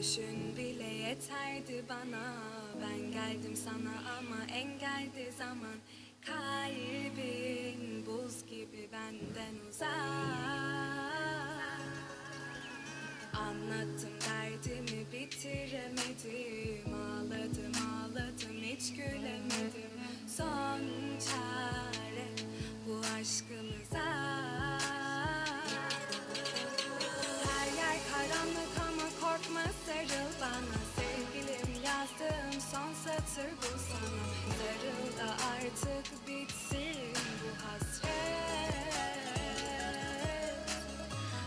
gülüşün bile yeterdi bana. Ben geldim sana ama engeldi zaman. Kalbin buz gibi benden uzak. Anlattım derdimi bitiremedim. Ağladım ağladım hiç gülemedim. Son çare bu aşkımıza. Her yer karanlık ama korkma sarıl bana. Sevgilim yazdığım son satır bu sana. Sarıl da artık bitsin bu hasret.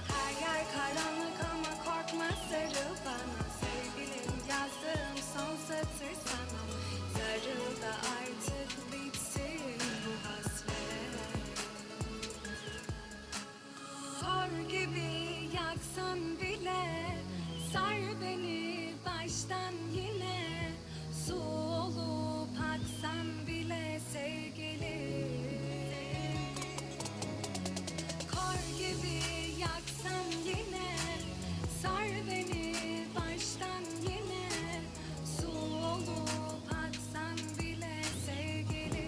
Her yer karanlık ama korkma sarıl bana. Sevgilim yazdığım son satır sana. Sarıl da artık bitsin bu hasret. Kor gibi yaksan bile sar beni baştan yine. Su olup aksan bile sevgilim. Kor gibi yaksan yine sar beni baştan yine. Su olup aksan bile sevgilim.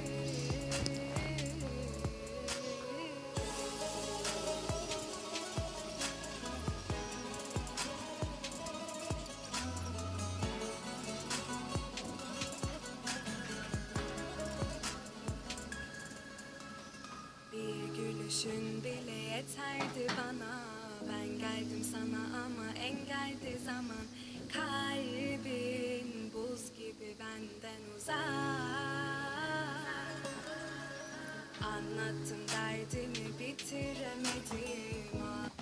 Bir gülüşün bile yeterdi bana. Ben geldim sana ama engeldi zaman. Kalbin buz gibi benden uzak. Anlattım derdimi bitiremedim.